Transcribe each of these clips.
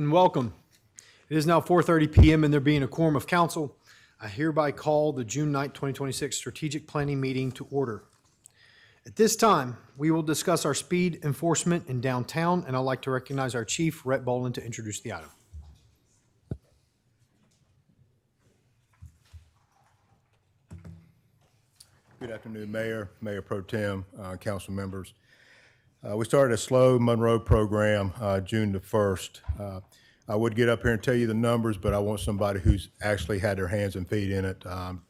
And welcome. It is now 4:30 p.m. and there being a quorum of council, I hereby call the June 9th, 2026 Strategic Planning Meeting to order. At this time, we will discuss our speed enforcement in downtown, and I'd like to recognize our chief, Rhett Boland, to introduce the item. Good afternoon, Mayor, Mayor Pro Tem, council members. We started a slow Monroe program June the 1st. I would get up here and tell you the numbers, but I want somebody who's actually had their hands and feet in it,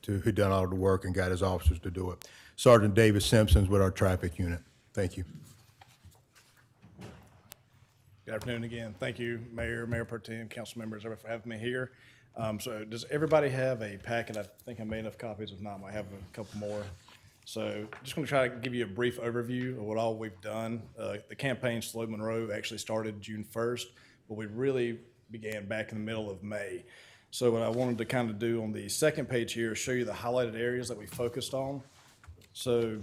who done all the work and got his officers to do it. Sergeant David Simpson's with our traffic unit. Thank you. Good afternoon again. Thank you, Mayor, Mayor Pro Tem, council members, for having me here. So does everybody have a packet? I think I made enough copies. If not, I might have a couple more. So just going to try to give you a brief overview of what all we've done. The campaign Slow Monroe actually started June 1st, but we really began back in the middle of May. So what I wanted to kind of do on the second page here is show you the highlighted areas that we focused on. So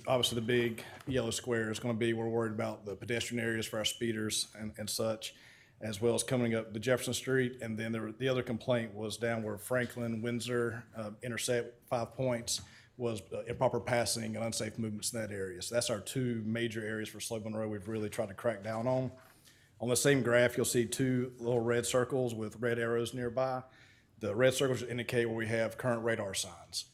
obviously the big yellow square is going to be, we're worried about the pedestrian areas for our speeders and such, as well as coming up the Jefferson Street. And then the other complaint was down where Franklin, Windsor intersect 5 points was improper passing and unsafe movements in that area. So that's our two major areas for Slow Monroe we've really tried to crack down on. On the same graph, you'll see two little red circles with red arrows nearby. The red circles indicate where we have current radar signs.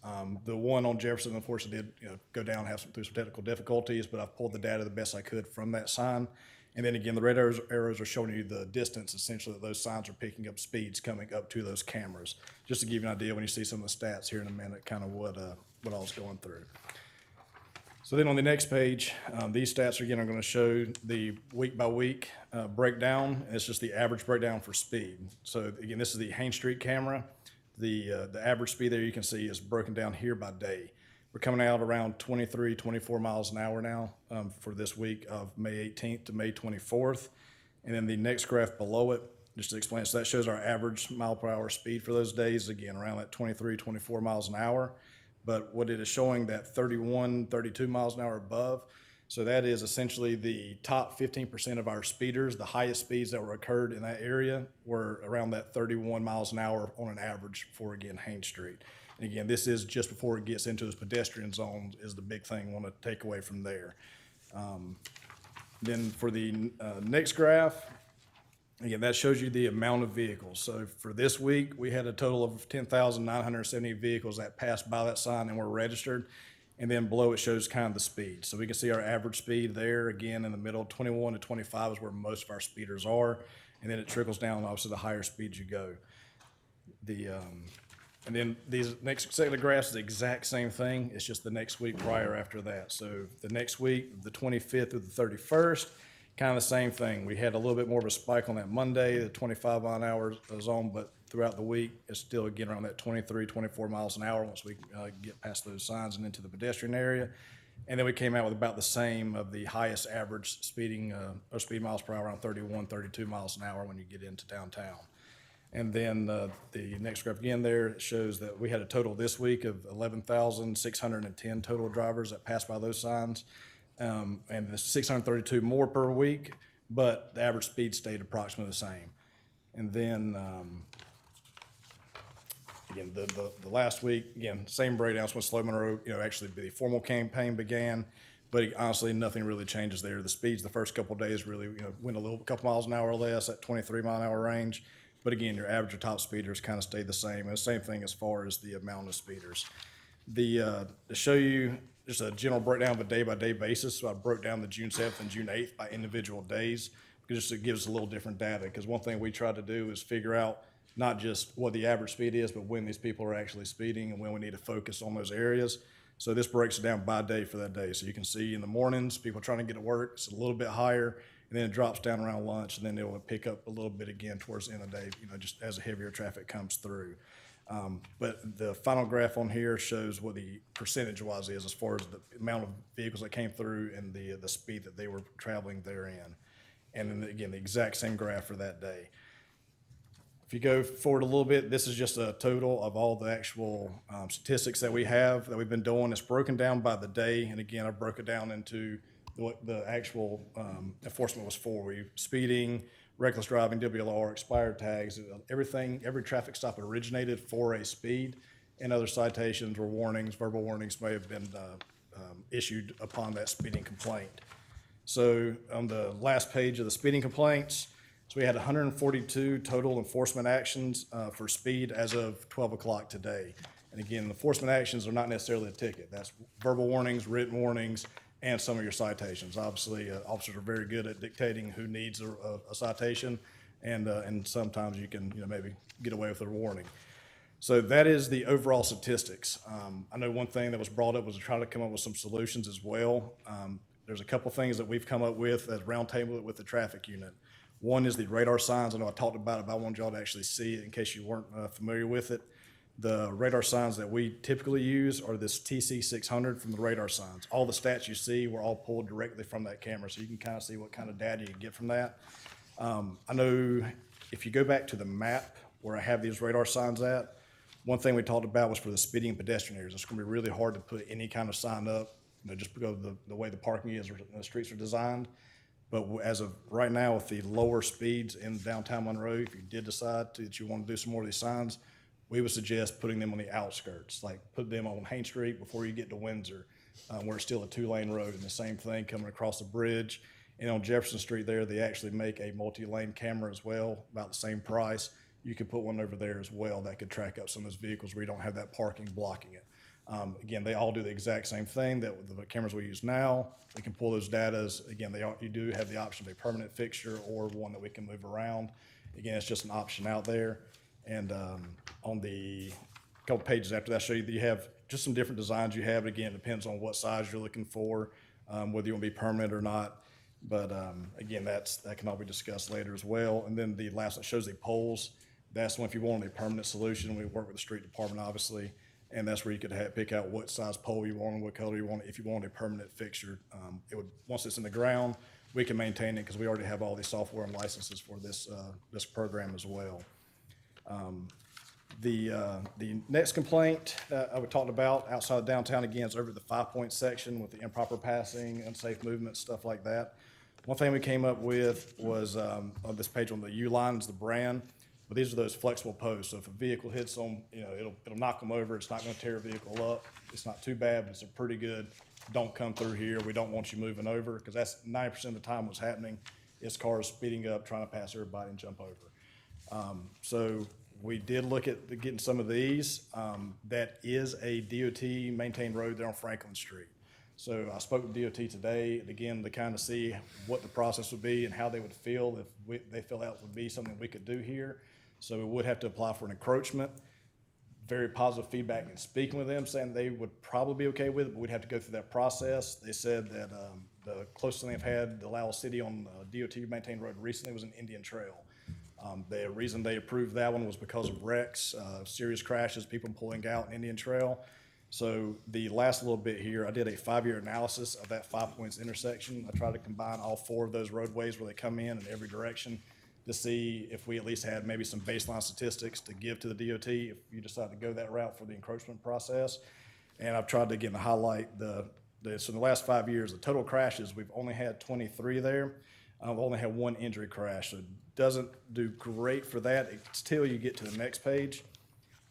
The one on Jefferson, unfortunately, did go down, through some technical difficulties, but I've pulled the data the best I could from that sign. And then again, the red arrows are showing you the distance, essentially, that those signs are picking up speeds coming up to those cameras. Just to give you an idea, when you see some of the stats here in a minute, kind of what I was going through. So then on the next page, these stats again are going to show the week by week breakdown. It's just the average breakdown for speed. So again, this is the Haines Street camera. The average speed there you can see is broken down here by day. We're coming out around 23, 24 miles an hour now for this week of May 18th to May 24th. And then the next graph below it, just to explain, so that shows our average mile per hour speed for those days, again, around that 23, 24 miles an hour. But what it is showing that 31, 32 miles an hour above, so that is essentially the top 15% of our speeders. The highest speeds that were occurred in that area were around that 31 miles an hour on an average for, again, Haines Street. And again, this is just before it gets into its pedestrian zones is the big thing I want to take away from there. Then for the next graph, again, that shows you the amount of vehicles. So for this week, we had a total of 10,970 vehicles that passed by that sign and were registered. And then below it shows kind of the speed. So we can see our average speed there, again, in the middle, 21 to 25 is where most of our speeders are. And then it trickles down, obviously, the higher speeds you go. And then these next set of graphs is the exact same thing. It's just the next week prior after that. So the next week, the 25th through the 31st, kind of the same thing. We had a little bit more of a spike on that Monday, the 25 mile an hour zone, but throughout the week, it's still again around that 23, 24 miles an hour once we get past those signs and into the pedestrian area. And then we came out with about the same of the highest average speeding or speed miles per hour, around 31, 32 miles an hour when you get into downtown. And then the next graph again there shows that we had a total this week of 11,610 total drivers that passed by those signs. And there's 632 more per week, but the average speed stayed approximately the same. And then, again, the last week, again, same breakdown. When Slow Monroe, actually the formal campaign began, but honestly, nothing really changes there. The speeds the first couple of days really, went a couple miles an hour less at 23 mile an hour range. But again, your average or top speeders kind of stayed the same. And the same thing as far as the amount of speeders. To show you just a general breakdown of a day-by-day basis, so I broke down the June 7th and June 8th by individual days, because just it gives us a little different data. Because one thing we try to do is figure out not just what the average speed is, but when these people are actually speeding and when we need to focus on those areas. So this breaks it down by day for that day. So you can see in the mornings, people trying to get to work, it's a little bit higher, and then it drops down around lunch, and then it will pick up a little bit again towards the end of the day, just as the heavier traffic comes through. But the final graph on here shows what the percentage-wise is as far as the amount of vehicles that came through and the speed that they were traveling therein. And then again, the exact same graph for that day. If you go forward a little bit, this is just a total of all the actual statistics that we have that we've been doing. It's broken down by the day, and again, I broke it down into what the actual enforcement was for. We speeding, reckless driving, WLR, expired tags, everything, every traffic stop originated for a speed, and other citations or warnings, verbal warnings may have been issued upon that speeding complaint. So on the last page of the speeding complaints, so we had 142 total enforcement actions for speed as of 12 o'clock today. And again, enforcement actions are not necessarily a ticket. That's verbal warnings, written warnings, and some of your citations. Obviously, officers are very good at dictating who needs a citation, and sometimes you can maybe get away with a warning. So that is the overall statistics. I know one thing that was brought up was to try to come up with some solutions as well. There's a couple things that we've come up with as roundtable with the traffic unit. One is the radar signs. I know I talked about it, but I wanted y'all to actually see it in case you weren't familiar with it. The radar signs that we typically use are this TC600 from the radar signs. All the stats you see were all pulled directly from that camera, so you can kind of see what kind of data you get from that. I know if you go back to the map where I have these radar signs at, one thing we talked about was for the speeding pedestrian areas. It's going to be really hard to put any kind of sign up, just because of the way the parking is or the streets are designed. But as of right now, with the lower speeds in downtown Monroe, if you did decide that you want to do some more of these signs, we would suggest putting them on the outskirts, like put them on Haines Street before you get to Windsor, where it's still a 2-lane road. And the same thing coming across the bridge. And on Jefferson Street there, they actually make a multi-lane camera as well, about the same price. You could put one over there as well that could track up some of those vehicles where you don't have that parking blocking it. Again, they all do the exact same thing that with the cameras we use now. We can pull those datas. Again, you do have the option of a permanent fixture or one that we can move around. Again, it's just an option out there. And on the couple pages after that, I show you that you have just some different designs you have. Again, it depends on what size you're looking for, whether you want to be permanent or not. But again, that can all be discussed later as well. And then the last one shows the poles. That's one if you want a permanent solution. We work with the street department, obviously, and that's where you could pick out what size pole you want and what color you want. If you want a permanent fixture, once it's in the ground, we can maintain it because we already have all the software and licenses for this program as well. The next complaint I would talk about outside of downtown, again, is over the 5-point section with the improper passing, unsafe movement, stuff like that. One thing we came up with was on this page on the U-lines, the brand, but these are those flexible posts. So if a vehicle hits them, it'll knock them over. It's not going to tear a vehicle up. It's not too bad, but it's a pretty good, don't come through here. We don't want you moving over, because that's 90% of the time what's happening is cars speeding up, trying to pass everybody and jump over. So we did look at getting some of these. That is a DOT maintained road there on Franklin Street. So I spoke with DOT today, and again, to kind of see what the process would be and how they would feel if they feel that would be something we could do here. So we would have to apply for an encroachment. Very positive feedback in speaking with them, saying they would probably be okay with it, but we'd have to go through that process. They said that the closest thing they've had, the Lowell City on DOT maintained road recently was an Indian Trail. The reason they approved that one was because of wrecks, serious crashes, people pulling out in Indian Trail. So the last little bit here, I did a 5-year analysis of that 5 points intersection. I tried to combine all 4 of those roadways where they come in every direction to see if we at least had maybe some baseline statistics to give to the DOT if you decide to go that route for the encroachment process. And I've tried to, again, highlight so in the last 5 years, the total crashes, we've only had 23 there. I've only had 1 injury crash, so it doesn't do great for that until you get to the next page.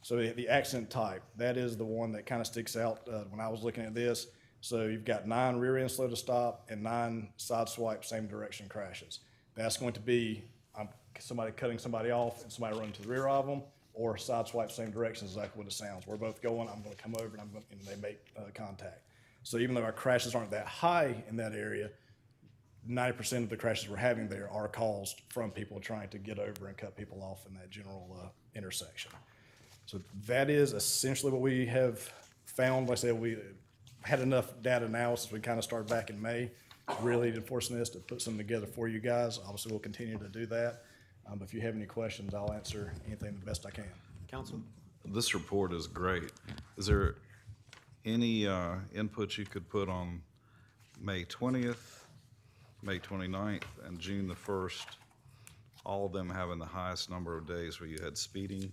So the accident type, that is the one that kind of sticks out when I was looking at this. So you've got 9 rear end slow to stop and 9 side swipe same direction crashes. That's going to be somebody cutting somebody off and somebody running to the rear of them, or side swipe same direction is exactly what it sounds. We're both going, I'm going to come over, and they make contact. So even though our crashes aren't that high in that area, 90% of the crashes we're having there are caused from people trying to get over and cut people off in that general intersection. So that is essentially what we have found. Like I said, we had enough data analysis. We kind of started back in May, really enforcing this, to put something together for you guys. Obviously, we'll continue to do that. But if you have any questions, I'll answer anything the best I can. Council? This report is great. Is there any input you could put on May 20th, May 29th, and June the 1st, all of them having the highest number of days where you had speeding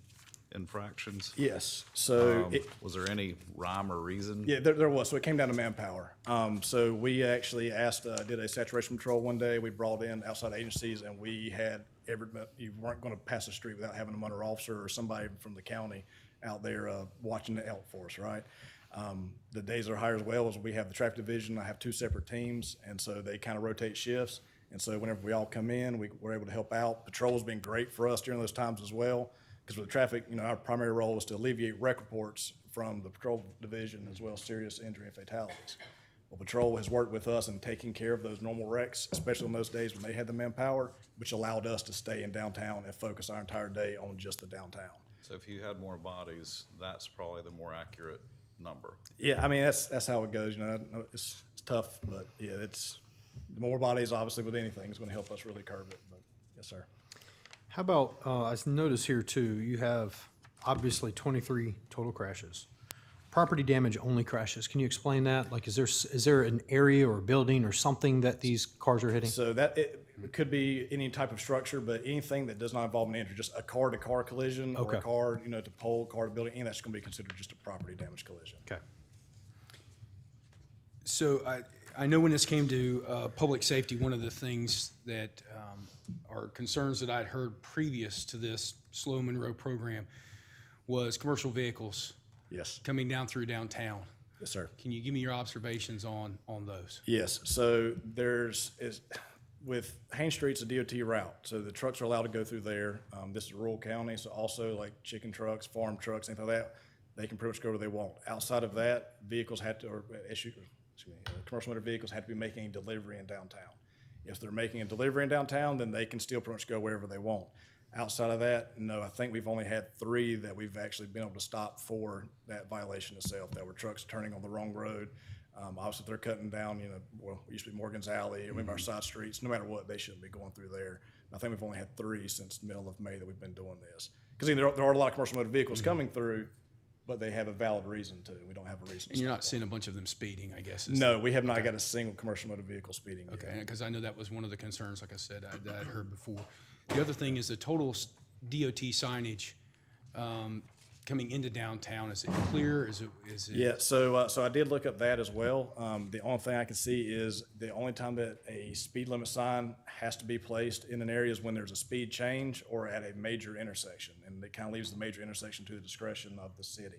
infractions? Yes, so Was there any rhyme or reason? yeah, there was. So it came down to manpower. So we actually did a saturation patrol one day. We brought in outside agencies, and we had you weren't going to pass the street without having a Monroe officer or somebody from the county out there watching the elk for us, right? The days are higher as well as we have the traffic division. I have 2 separate teams, and so they kind of rotate shifts. And so whenever we all come in, we're able to help out. Patrol's been great for us during those times as well, because with the traffic, our primary role is to alleviate wreck reports from the patrol division as well as serious injury and fatalities. Well, patrol has worked with us in taking care of those normal wrecks, especially on those days when they had the manpower, which allowed us to stay in downtown and focus our entire day on just the downtown. So if you had more bodies, that's probably the more accurate number. Yeah, I mean, that's how it goes, it's tough, but yeah, it's, the more bodies, obviously, with anything is gonna help us really curb it, but, yes, sir. How about, I notice here too, you have obviously 23 total crashes. Property damage only crashes. Can you explain that? Like, is there an area or building or something that these cars are hitting? So that, it could be any type of structure, but anything that does not involve an injury, just a car-to-car collision or Okay. a car, to pole, car to building, and that's gonna be considered just a property damage collision. Okay. So I know when this came to public safety, one of the things that are concerns that I'd heard previous to this Slow Monroe program was commercial vehicles Yes, coming down through downtown. yes, sir. Can you give me your observations on those? Yes, so with Haines Street's a DOT route, so the trucks are allowed to go through there. This is rural county, so also like chicken trucks, farm trucks, anything like that, they can pretty much go where they want. Outside of that, vehicles commercial motor vehicles have to be making a delivery in downtown. If they're making a delivery in downtown, then they can still pretty much go wherever they want. Outside of that, no, I think we've only had 3 that we've actually been able to stop for that violation itself, that were trucks turning on the wrong road. Obviously, if they're cutting down, it used to be Morgan's Alley, or maybe our side streets, no matter what, they shouldn't be going through there. I think we've only had 3 since the middle of May that we've been doing this. Because there are a lot of commercial motor vehicles coming through, but they have a valid reason to. We don't have a reason to And you're stop not seeing a bunch of them speeding, I guess. them. No, we have not got a single commercial motor vehicle speeding yet. Okay, because I know that was one of the concerns, like I said, that I'd heard before. The other thing is the total DOT signage coming into downtown. Is it clear? Is it? Yeah, so I did look up that as well. The only thing I can see is the only time that a speed limit sign has to be placed in an area is when there's a speed change or at a major intersection, and it kind of leaves the major intersection to the discretion of the city.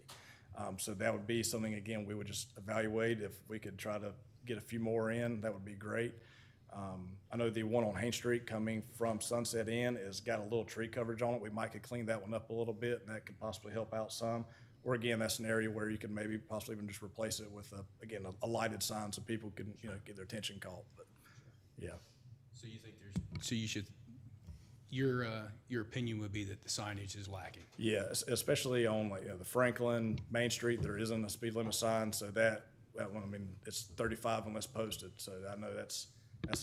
So that would be something, again, we would just evaluate. If we could try to get a few more in, that would be great. I know the one on Haines Street coming from Sunset Inn has got a little tree coverage on it. We might could clean that one up a little bit, and that could possibly help out some. Or again, that's an area where you could maybe possibly even just replace it with a lighted sign so people can, get their attention called. But yeah, So you think so you should. Your opinion would be that the signage is lacking. yeah, especially on the Franklin Main Street, there isn't a speed limit sign, so that one, it's 35 unless posted. So I know that's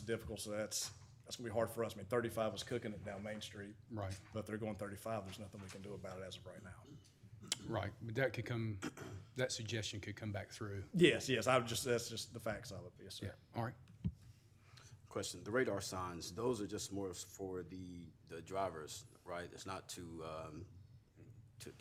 difficult. So that's gonna be hard for us. 35 is cooking it down Main Street. Right. But if they're going 35, there's nothing we can do about it as of right now. Right, but that suggestion could come back through. Yes, that's just the facts of it. Yes, sir. Yeah, all right. Question, the radar signs, those are just more for the drivers, right? It's not to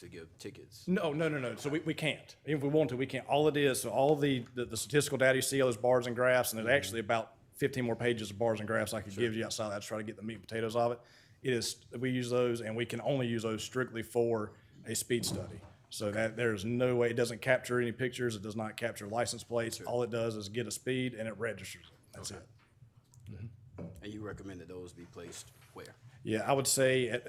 give tickets. No. So we can't. Even if we want to, we can't. All it is, so all the statistical data you see, all those bars and graphs, and there's actually about 15 more pages of bars and graphs I could give you outside that to try to get the meat and potatoes of it. We use those, and we can only use those strictly for a speed study. So that there's no way, it doesn't capture any pictures, it does not capture license plates. All it does is get a speed and it registers it. That's it. And you recommend that those be placed where? Yeah, I would say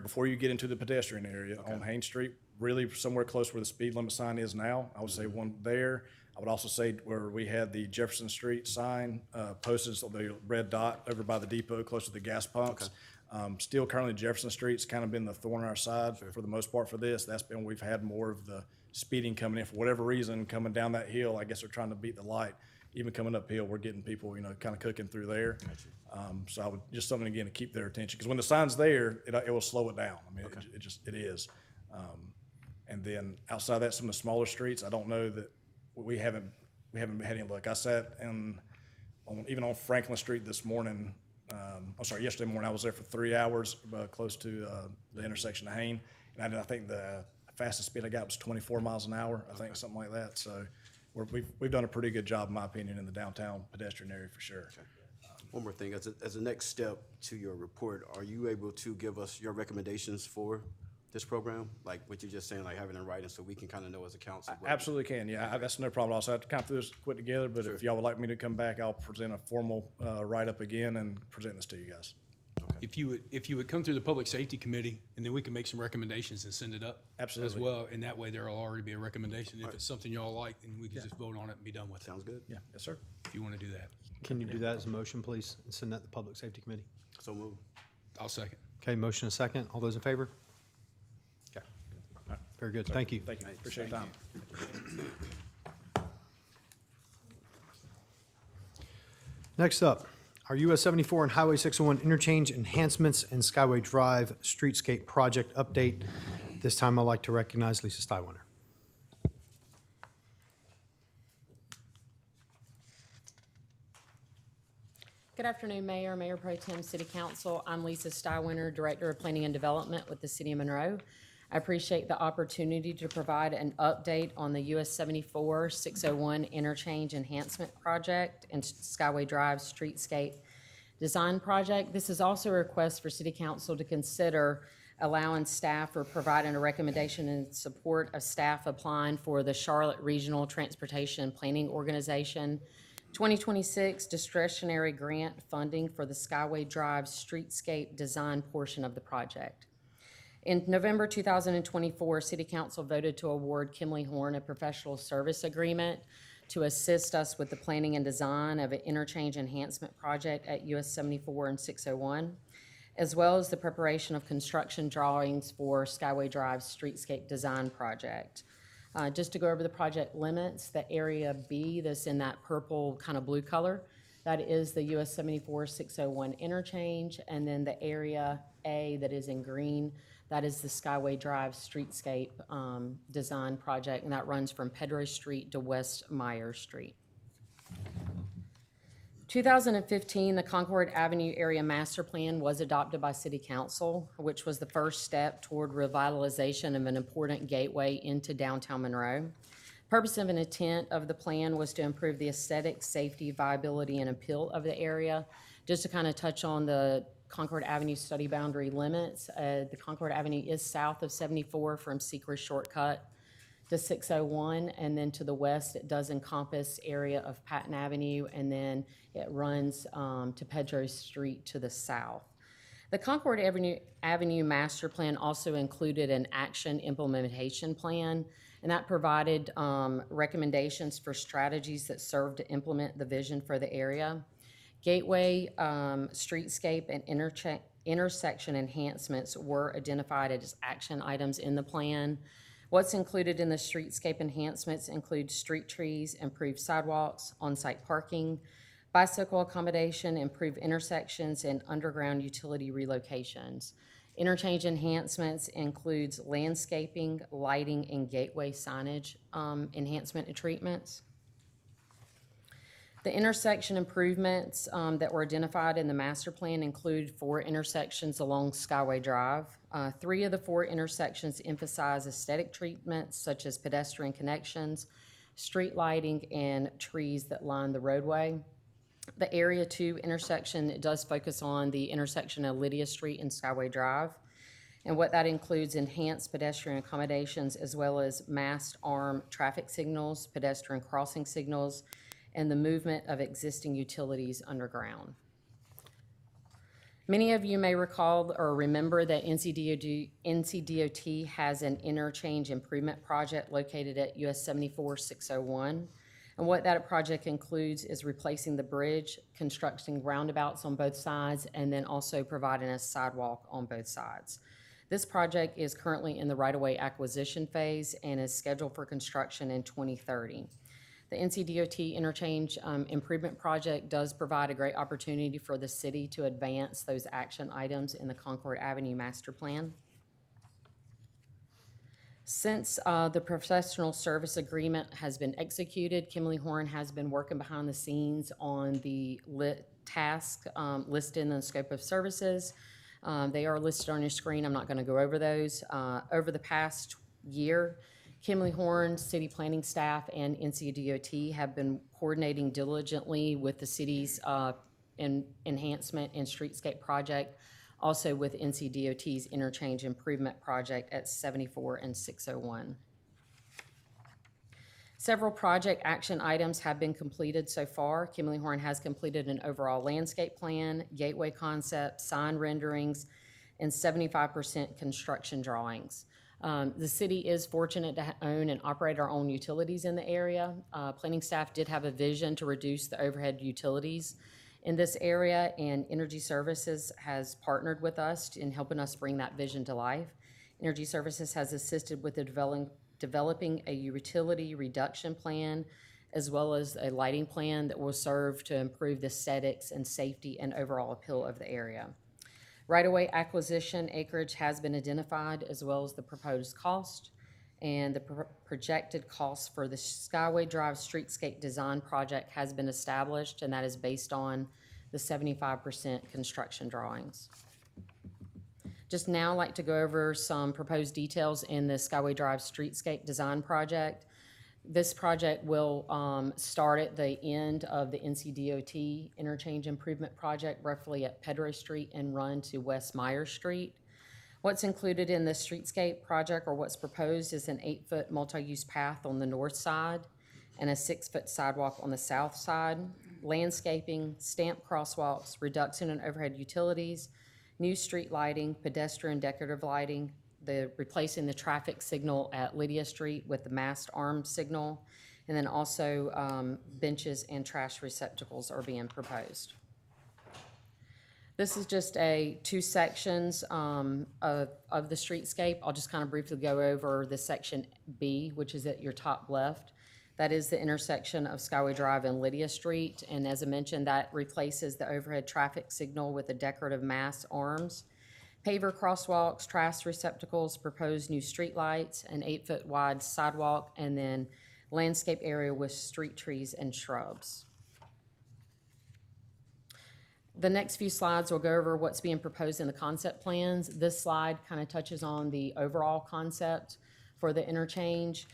before you get into the pedestrian area on Haines Street, really somewhere close where the speed limit sign is now. I would say one there. I would also say where we had the Jefferson Street sign posted, so the red dot over by the depot close to the gas pumps. Still currently Jefferson Street's kind of been the thorn in our side for the most part for this. That's been, we've had more of the speeding coming in for whatever reason, coming down that hill. I guess they're trying to beat the light. Even coming uphill, we're getting people, kind of cooking through there. So I would, just something again to keep their attention, because when the sign's there, it will slow it down. It is. And then outside that, some of the smaller streets, I don't know that we haven't had any luck. I sat even on Franklin Street this morning. Yesterday morning, I was there for 3 hours, close to the intersection of Hain. And I think the fastest speed I got was 24 miles an hour, I think, something like that. So we've done a pretty good job, in my opinion, in the downtown pedestrian area for sure. One more thing, as a next step to your report, are you able to give us your recommendations for this program? Like what you're just saying, like having it in writing so we can kind of know as a council? what- Absolutely can, yeah, that's no problem. Also, I have to kind of throw this quick together, but if y'all would like me to come back, I'll present a formal write-up again and present this to you guys. If you would come through the Public Safety Committee, and then we can make some recommendations and send it up. Absolutely. As well, and that way there'll already be a recommendation. If it's something y'all like, then we can just vote on it and be done with it, Sounds good? Yeah, yes, sir. if you want to do that. Can you do that as a motion, please, and send that to the Public Safety Committee? So move. I'll second. Okay, motion and second. All those in favor? Okay. Very good. Thank you. Thank you, appreciate your time. Next up, our US 74 and Highway 601 interchange enhancements and Skyway Drive streetscape project update. This time, I'd like to recognize Lisa Steinwender. Good afternoon, Mayor, Mayor Pro Tem, City Council. I'm Lisa Stywinner, Director of Planning and Development with the City of Monroe. I appreciate the opportunity to provide an update on the US 74 601 Interchange Enhancement Project and Skyway Drive Streetscape Design Project. This is also a request for City Council to consider allowing staff or providing a recommendation in support of staff applying for the Charlotte Regional Transportation Planning Organization 2026 discretionary grant funding for the Skyway Drive streetscape design portion of the project. In November 2024, City Council voted to award Kimley Horn a professional service agreement to assist us with the planning and design of an interchange enhancement project at US 74 and 601, as well as the preparation of construction drawings for Skyway Drive streetscape design project. Just to go over the project limits, the area B that's in that purple kind of blue color, that is the US 74 601 interchange, and then the area A that is in green, that is the Skyway Drive streetscape design project, and that runs from Pedro Street to West Meyer Street. 2015, the Concord Avenue Area Master Plan was adopted by City Council, which was the first step toward revitalization of an important gateway into downtown Monroe. Purpose of an intent of the plan was to improve the aesthetic, safety, viability, and appeal of the area. Just to kind of touch on the Concord Avenue study boundary limits, the Concord Avenue is south of 74 from Secret Shortcut to 601, and then to the west, it does encompass area of Patton Avenue, and then it runs to Pedro Street to the south. The Concord Avenue Master Plan also included an action implementation plan, and that provided recommendations for strategies that serve to implement the vision for the area. Gateway, streetscape, and intersection enhancements were identified as action items in the plan. What's included in the streetscape enhancements include street trees, improved sidewalks, on-site parking, bicycle accommodation, improved intersections, and underground utility relocations. Interchange enhancements includes landscaping, lighting, and gateway signage enhancement and treatments. The intersection improvements that were identified in the master plan include 4 intersections along Skyway Drive. 3 of the 4 intersections emphasize aesthetic treatments such as pedestrian connections, street lighting, and trees that line the roadway. The Area 2 intersection, it does focus on the intersection of Lydia Street and Skyway Drive. And what that includes enhanced pedestrian accommodations as well as masked arm traffic signals, pedestrian crossing signals, and the movement of existing utilities underground. Many of you may recall or remember that NCDOT has an interchange improvement project located at US 74 601. And what that project includes is replacing the bridge, constructing roundabouts on both sides, and then also providing a sidewalk on both sides. This project is currently in the right-of-way acquisition phase and is scheduled for construction in 2030. The NCDOT interchange improvement project does provide a great opportunity for the city to advance those action items in the Concord Avenue Master Plan. Since the professional service agreement has been executed, Kimley Horn has been working behind the scenes on the task listed in the scope of services. They are listed on your screen. I'm not going to go over those. Over the past year, Kimley Horn, city planning staff, and NCDOT have been coordinating diligently with the city's enhancement and streetscape project, also with NCDOT's interchange improvement project at 74 and 601. Several project action items have been completed so far. Kimley Horn has completed an overall landscape plan, gateway concept, sign renderings, and 75% construction drawings. The city is fortunate to own and operate our own utilities in the area. Planning staff did have a vision to reduce the overhead utilities in this area, and Energy Services has partnered with us in helping us bring that vision to life. Energy Services has assisted with the developing a utility reduction plan, as well as a lighting plan that will serve to improve the aesthetics and safety and overall appeal of the area. Right-of-way acquisition acreage has been identified, as well as the proposed cost, and the projected cost for the Skyway Drive Streetscape Design Project has been established, and that is based on the 75% construction drawings. Just now, I'd like to go over some proposed details in the Skyway Drive Streetscape Design Project. This project will start at the end of the NCDOT Interchange Improvement Project, roughly at Pedro Street, and run to West Meyer Street. What's included in the streetscape project, or what's proposed, is an 8-foot multi-use path on the north side and a 6-foot sidewalk on the south side, landscaping, stamped crosswalks, reduction in overhead utilities, new street lighting, pedestrian decorative lighting, replacing the traffic signal at Lydia Street with the mast arm signal, and then also benches and trash receptacles are being proposed. This is just two sections of the streetscape. I'll just kind of briefly go over the section B, which is at your top left. That is the intersection of Skyway Drive and Lydia Street, and as I mentioned, that replaces the overhead traffic signal with the decorative mast arms. Paver crosswalks, trash receptacles, proposed new street lights, an 8-foot wide sidewalk, and then landscape area with street trees and shrubs. The next few slides will go over what's being proposed in the concept plans. This slide kind of touches on the overall concept for the interchange.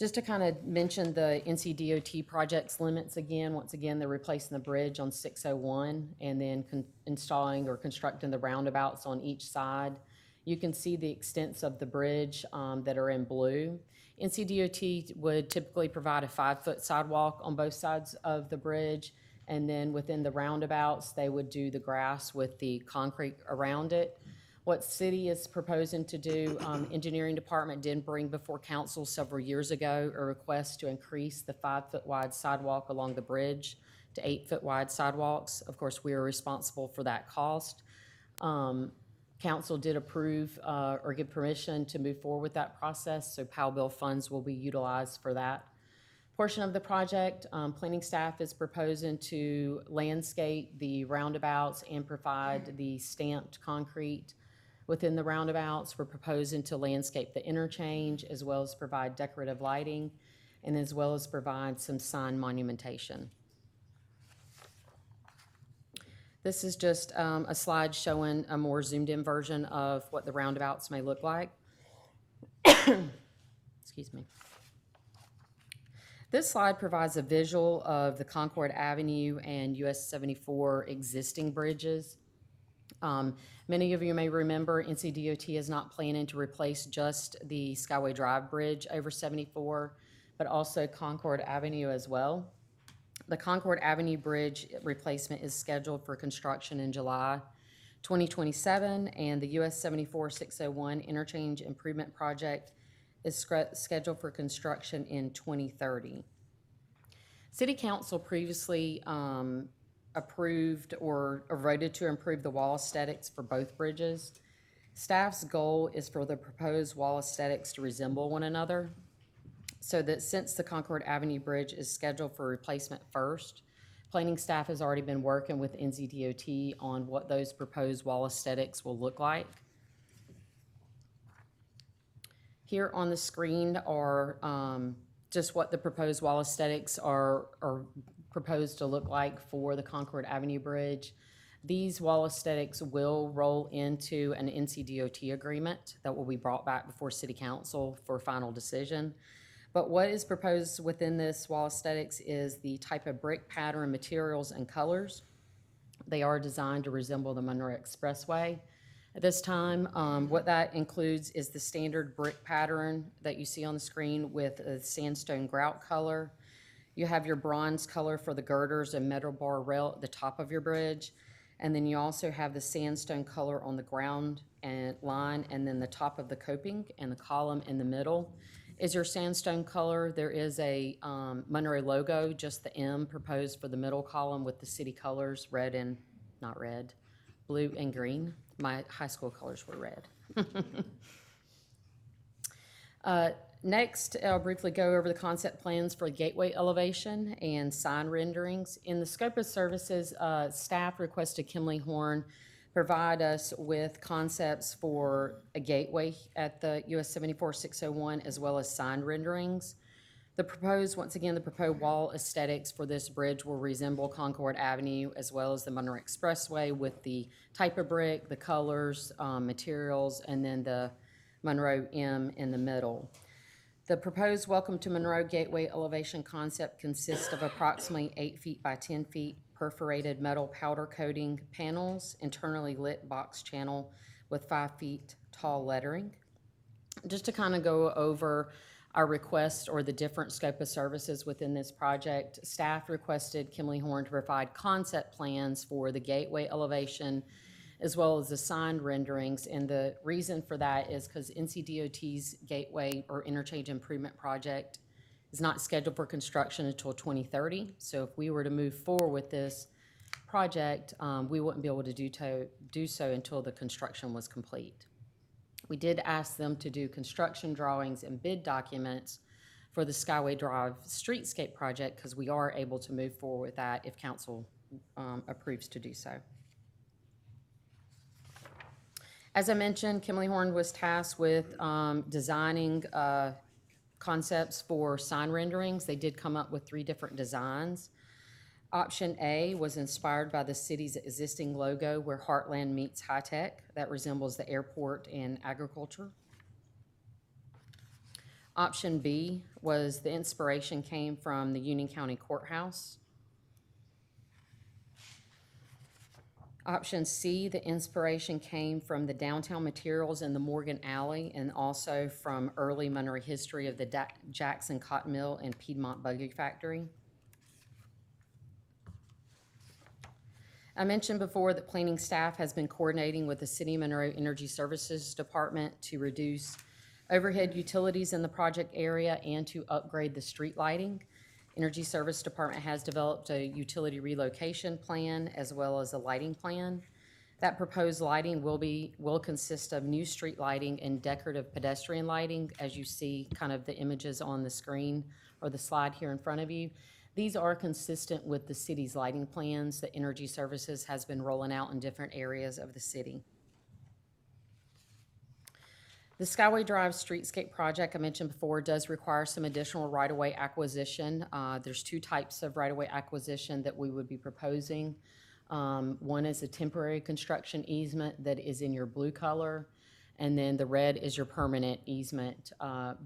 Just to kind of mention the NCDOT project's limits again, once again, they're replacing the bridge on 601 and then installing or constructing the roundabouts on each side. You can see the extents of the bridge that are in blue. NCDOT would typically provide a 5-foot sidewalk on both sides of the bridge, and then within the roundabouts, they would do the grass with the concrete around it. What city is proposing to do, engineering department did bring before council several years ago a request to increase the 5-foot wide sidewalk along the bridge to 8-foot wide sidewalks. Of course, we are responsible for that cost. Council did approve or give permission to move forward with that process, so POW bill funds will be utilized for that portion of the project. Planning staff is proposing to landscape the roundabouts and provide the stamped concrete within the roundabouts. We're proposing to landscape the interchange, as well as provide decorative lighting, and as well as provide some sign monumentation. This is just a slide showing a more zoomed in version of what the roundabouts may look like. Excuse me. This slide provides a visual of the Concord Avenue and US 74 existing bridges. Many of you may remember NCDOT is not planning to replace just the Skyway Drive Bridge over 74, but also Concord Avenue as well. The Concord Avenue Bridge replacement is scheduled for construction in July 2027, and the US 74-601 Interchange Improvement Project is scheduled for construction in 2030. City Council previously approved or voted to improve the wall aesthetics for both bridges. Staff's goal is for the proposed wall aesthetics to resemble one another, so that since the Concord Avenue Bridge is scheduled for replacement first, planning staff has already been working with NCDOT on what those proposed wall aesthetics will look like. Here on the screen are just what the proposed wall aesthetics are proposed to look like for the Concord Avenue Bridge. These wall aesthetics will roll into an NCDOT agreement that will be brought back before City Council for final decision. But what is proposed within this wall aesthetics is the type of brick pattern, materials, and colors. They are designed to resemble the Monroe Expressway. At this time, what that includes is the standard brick pattern that you see on the screen with a sandstone grout color. You have your bronze color for the girders and metal bar rail at the top of your bridge. And then you also have the sandstone color on the ground and line, and then the top of the coping and the column in the middle is your sandstone color. There is a Monroe logo, just the M proposed for the middle column with the city colors, red and, not red, blue and green. My high school colors were red. Next, I'll briefly go over the concept plans for gateway elevation and sign renderings. In the scope of services, staff requested Kimley Horn provide us with concepts for a gateway at the US 74-601 as well as sign renderings. The proposed wall aesthetics for this bridge will resemble Concord Avenue as well as the Monroe Expressway with the type of brick, the colors, materials, and then the Monroe M in the middle. The proposed Welcome to Monroe Gateway elevation concept consists of approximately 8 feet by 10 feet perforated metal powder coating panels, internally lit box channel with 5 feet tall lettering. Just to kind of go over our request or the different scope of services within this project, staff requested Kimley Horn to provide concept plans for the gateway elevation as well as the signed renderings. And the reason for that is because NCDOT's gateway or interchange improvement project is not scheduled for construction until 2030. So if we were to move forward with this project, we wouldn't be able to do so until the construction was complete. We did ask them to do construction drawings and bid documents for the Skyway Drive streetscape project because we are able to move forward with that if council approves to do so. As I mentioned, Kimley Horn was tasked with designing concepts for sign renderings. They did come up with 3 different designs. Option A was inspired by the city's existing logo where Heartland meets high tech. That resembles the airport and agriculture. Option B was the inspiration came from the Union County Courthouse. Option C, the inspiration came from the downtown materials in the Morgan Alley and also from early Monroe history of the Jackson Cotton Mill and Piedmont Buggy Factory. I mentioned before that planning staff has been coordinating with the City of Monroe Energy Services Department to reduce overhead utilities in the project area and to upgrade the street lighting. Energy Service Department has developed a utility relocation plan as well as a lighting plan. That proposed lighting will consist of new street lighting and decorative pedestrian lighting, as you see kind of the images on the screen or the slide here in front of you. These are consistent with the city's lighting plans that Energy Services has been rolling out in different areas of the city. The Skyway Drive streetscape project I mentioned before does require some additional right-of-way acquisition. There's 2 types of right-of-way acquisition that we would be proposing. One is a temporary construction easement that is in your blue color, and then the red is your permanent easement.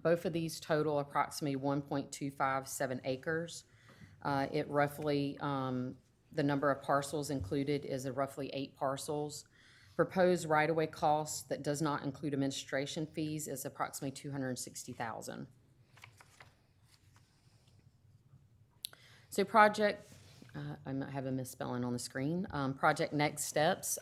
Both of these total approximately 1.257 acres. It roughly, the number of parcels included is roughly 8 parcels. Proposed right-of-way cost that does not include administration fees is approximately $260,000. So project, I might have a misspelling on the screen. Project next steps.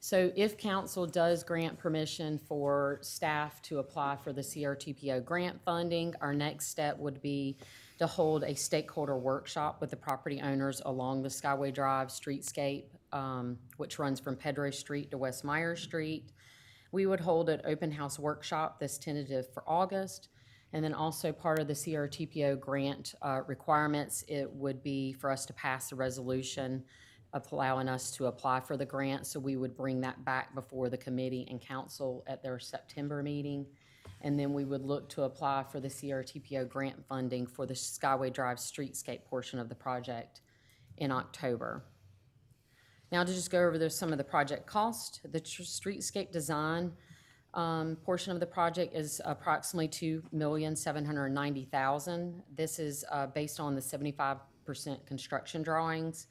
So if council does grant permission for staff to apply for the CRTPO grant funding, our next step would be to hold a stakeholder workshop with the property owners along the Skyway Drive streetscape, which runs from Pedro Street to West Myers Street. We would hold an open house workshop that's tentative for August. And then also part of the CRTPO grant requirements, it would be for us to pass a resolution allowing us to apply for the grant. So we would bring that back before the committee and council at their September meeting. And then we would look to apply for the CRTPO grant funding for the Skyway Drive streetscape portion of the project in October. Now to just go over some of the project cost, the streetscape design portion of the project is approximately $2,790,000. This is based on the 75% construction drawings.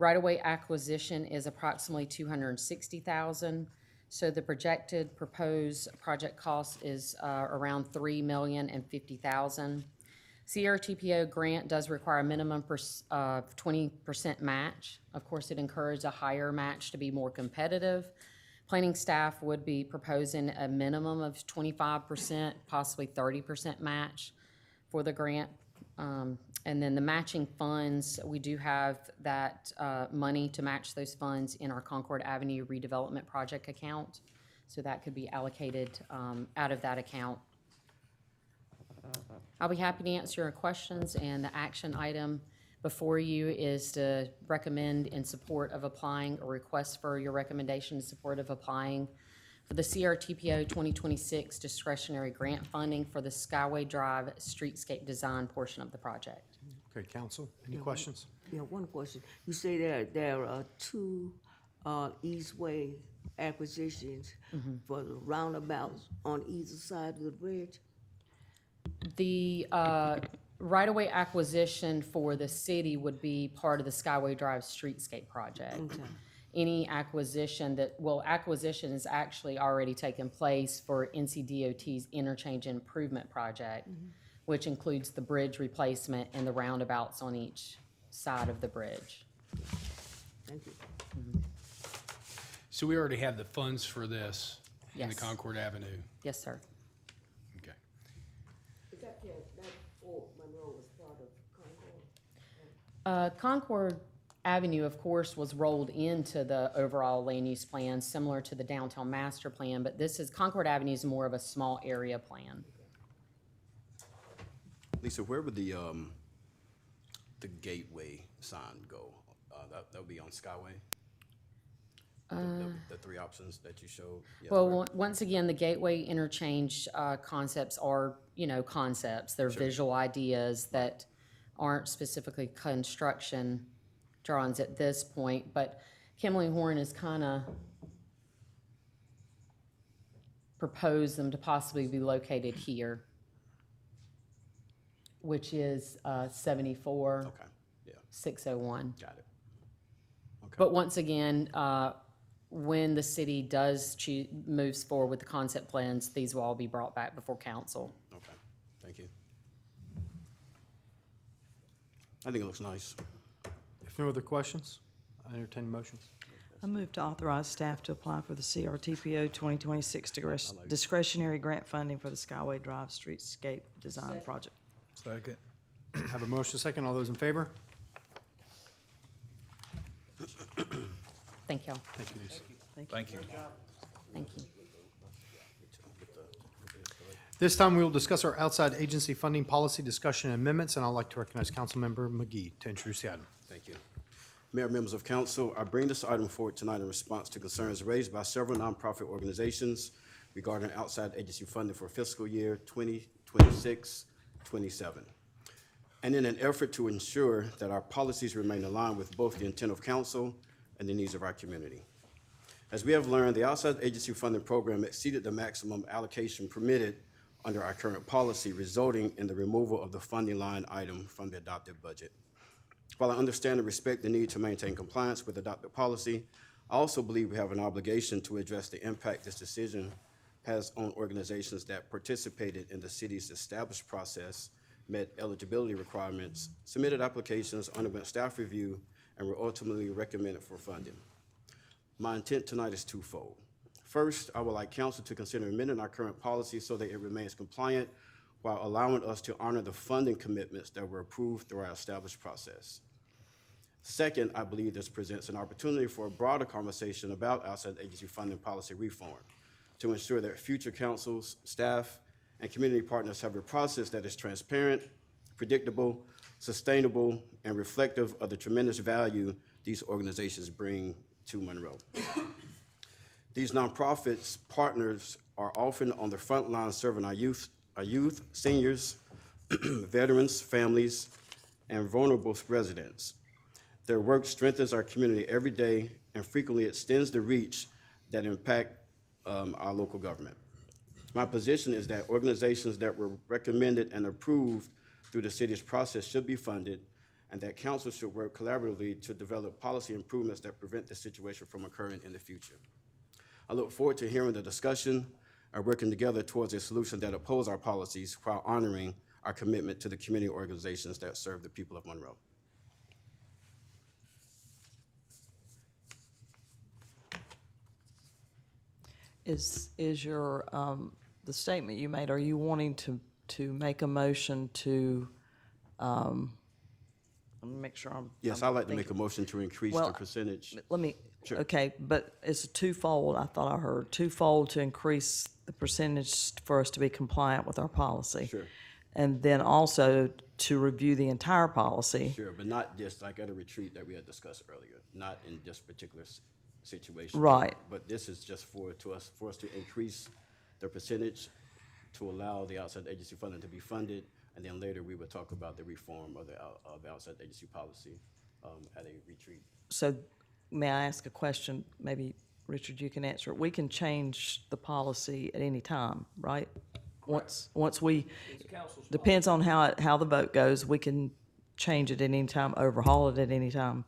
Right-of-way acquisition is approximately $260,000. So the projected proposed project cost is around $3,050,000. CRTPO grant does require a minimum of 20% match. Of course, it encourages a higher match to be more competitive. Planning staff would be proposing a minimum of 25%, possibly 30% match for the grant. And then the matching funds, we do have that money to match those funds in our Concord Avenue redevelopment project account. So that could be allocated out of that account. I'll be happy to answer your questions, and the action item before you is to recommend in support of applying, or request for your recommendation in support of applying for the CRTPO 2026 discretionary grant funding for the Skyway Drive streetscape design portion of the project. Okay, council, any questions? Yeah, one question. You say there are two eastway acquisitions for the roundabouts on either side of the bridge? The right-of-way acquisition for the city would be part of the Skyway Drive streetscape project. Okay. Any acquisition acquisition has actually already taken place for NCDOT's interchange improvement project, which includes the bridge replacement and the roundabouts on each side of the bridge. Thank you. So we already have the funds for this in the Yes. Concord Avenue. Yes, sir. Okay. Is that Fort Monroe was part of Concord? Concord Avenue, of course, was rolled into the overall land use plan, similar to the downtown master plan, but Concord Avenue is more of a small area plan. Lisa, where would the gateway sign go? That would be on Skyway? The three options that you showed? Yes, Well, once again, the gateway interchange concepts are, concepts. They're visual ideas that aren't specifically construction drawings at this point, but Kimley Horn has kind of proposed them to possibly be located here, which is 74, Okay, yeah, 601. got it. But once again, when the city does moves forward with the concept plans, these will all be brought back before council. Okay, thank you. I think it looks nice. If no other questions, I entertain motions. I move to authorize staff to apply for the CRTPO 2026 discretionary grant funding for the Skyway Drive streetscape design project. Second. Have a motion second. All those in favor? Thank y'all. Thank you, Lisa. Thank you. Thank you. This time, we will discuss our outside agency funding policy discussion and amendments, and I'd like to recognize Councilmember McGee to introduce the item. Thank you. Mayor, members of council, I bring this item forward tonight in response to concerns raised by several nonprofit organizations regarding outside agency funding for fiscal year 2026-27. And in an effort to ensure that our policies remain aligned with both the intent of council and the needs of our community. As we have learned, the outside agency funding program exceeded the maximum allocation permitted under our current policy, resulting in the removal of the funding line item from the adopted budget. While I understand and respect the need to maintain compliance with adopted policy, I also believe we have an obligation to address the impact this decision has on organizations that participated in the city's established process, met eligibility requirements, submitted applications, underwent staff review, and were ultimately recommended for funding. My intent tonight is twofold. First, I would like council to consider amending our current policy so that it remains compliant while allowing us to honor the funding commitments that were approved through our established process. Second, I believe this presents an opportunity for a broader conversation about outside agency funding policy reform to ensure that future councils, staff, and community partners have a process that is transparent, predictable, sustainable, and reflective of the tremendous value these organizations bring to Monroe. These nonprofits partners are often on the front line serving our youth, seniors, veterans, families, and vulnerable residents. Their work strengthens our community every day and frequently extends the reach that impact our local government. My position is that organizations that were recommended and approved through the city's process should be funded, and that council should work collaboratively to develop policy improvements that prevent this situation from occurring in the future. I look forward to hearing the discussion and working together towards a solution that upholds our policies while honoring our commitment to the community organizations that serve the people of Monroe. Is your, the statement you made, are you wanting to make a motion to, let me make sure I'm. Yes, I'm I'd like to make a thinking. motion to increase the Well, percentage. Let me, Sure. okay, but it's a twofold, I thought I heard, twofold to increase the percentage for us to be compliant with our policy. Sure. And then also to review the entire policy. Sure, but not just like at a retreat that we had discussed earlier, not in this particular situation. Right. But this is just for us to increase the percentage to allow the outside agency funding to be funded, and then later we would talk about the reform of the outside agency policy at a retreat. So may I ask a question? Maybe, Richard, you can answer it. We can change the policy at any time, right? Once we, depends on how the vote goes, we can change it at any time, overhaul it at any time,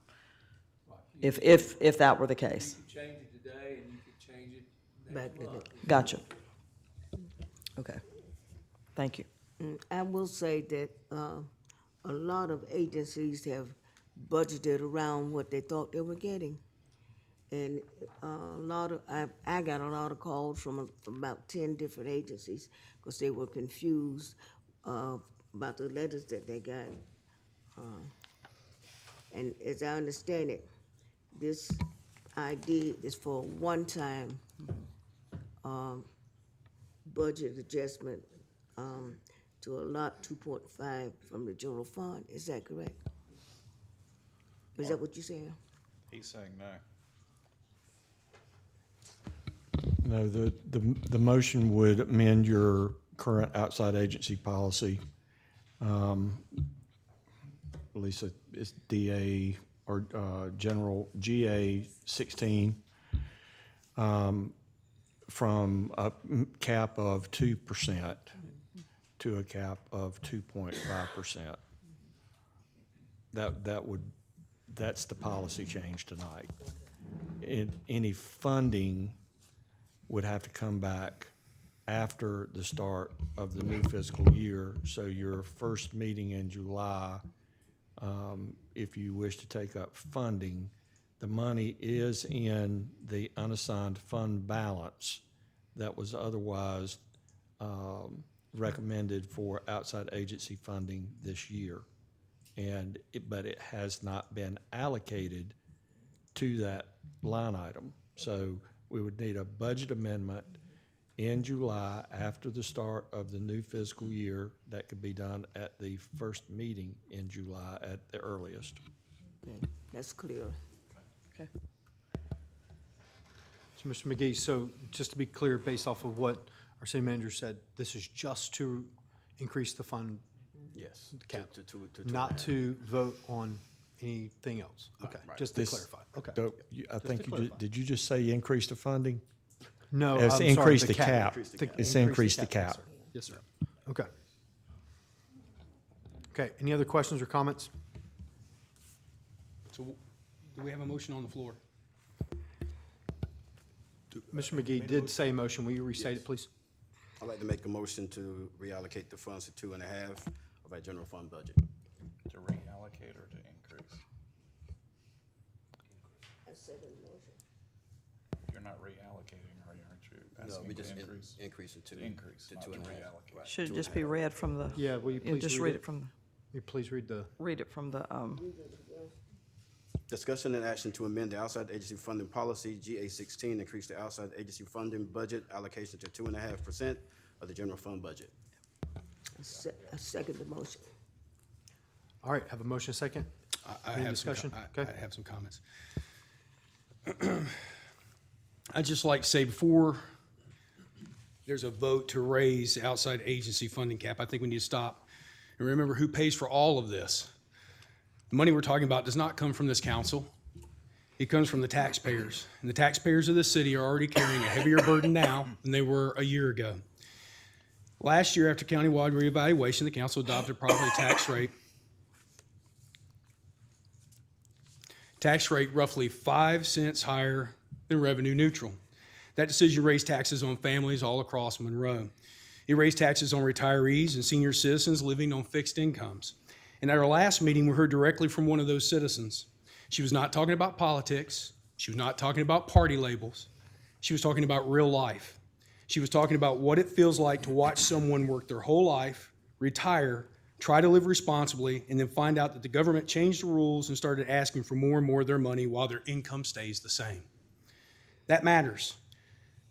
if that were the case. You could change it today and you could change it Back to the- Gotcha. Okay. Thank you. I will say that a lot of agencies have budgeted around what they thought they were getting. And I got a lot of calls from about 10 different agencies because they were confused about the letters that they got. And as I understand it, this ID is for a one-time budget adjustment to allot 2.5 from the general fund. Is that correct? Is that what you're saying? He's saying no. No, the motion would amend your current outside agency policy. Lisa, it's DA or General GA 16 from a cap of 2% to a cap of 2.5%. That's the policy change tonight. Any funding would have to come back after the start of the new fiscal year. So your first meeting in July, if you wish to take up funding, the money is in the unassigned fund balance that was otherwise recommended for outside agency funding this year. But it has not been allocated to that line item. So we would need a budget amendment in July after the start of the new fiscal year. That could be done at the first meeting in July at the earliest. Okay, that's clear. Okay. So, Mr. McGee, so just to be clear, based off of what our city manager said, this is just to increase the fund, Yes. cap, To not to vote on anything else? Okay, just to This- clarify, okay. So I think did you just say increase the funding? No, I'm It's sorry, increase the cap. Increase the cap. It's increase the cap. Yes, sir. Okay. Okay, any other questions or comments? So do we have a motion on the floor? Mr. McGee did say motion. Will you restate it, please? I'd like to make a motion to reallocate the funds to 2.5 of our general fund budget. To reallocate or to increase? You're not reallocating, aren't you? No, Asking we to just increase? increase it to Increase, not to 2.5. reallocate. Right, Should it just be read from the? Yeah, will you please Just read it from, Will you please read the, Discussion and action to amend the outside agency funding policy, GA 16, increase the outside agency funding budget allocation to 2.5% of the general fund budget. I second the motion. all right, have a motion, second? I Any have some discussion? I Okay. have some comments. I'd just like to say before there's a vote to raise outside agency funding cap, I think we need to stop and remember who pays for all of this. The money we're talking about does not come from this council. It comes from the taxpayers. And the taxpayers of this city are already carrying a heavier burden now than they were a year ago. Last year, after countywide reevaluation, the council adopted a property tax rate roughly 5 cents higher than revenue neutral. That decision raised taxes on families all across Monroe. It raised taxes on retirees and senior citizens living on fixed incomes. And at our last meeting, we heard directly from one of those citizens. She was not talking about politics. She was not talking about party labels. She was talking about real life. She was talking about what it feels like to watch someone work their whole life, retire, try to live responsibly, and then find out that the government changed the rules and started asking for more and more of their money while their income stays the same. That matters,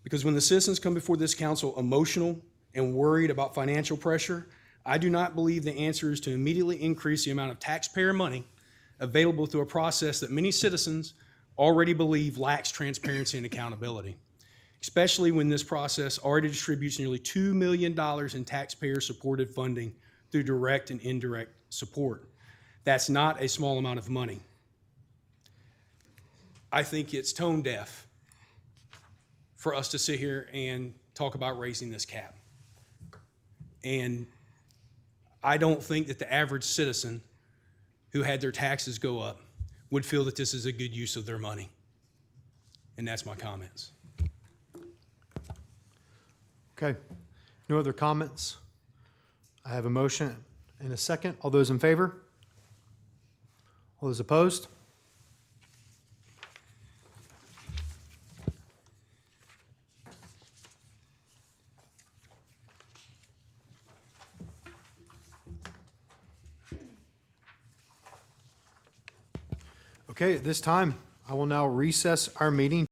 because when the citizens come before this council emotional and worried about financial pressure, I do not believe the answer is to immediately increase the amount of taxpayer money available through a process that many citizens already believe lacks transparency and accountability, especially when this process already distributes nearly $2 million in taxpayer-supported funding through direct and indirect support. That's not a small amount of money. I think it's tone deaf for us to sit here and talk about raising this cap. And I don't think that the average citizen who had their taxes go up would feel that this is a good use of their money. And that's my comments. Okay. No other comments? I have a motion and a second. All those in favor? All those opposed? Okay, at this time, I will now recess our meeting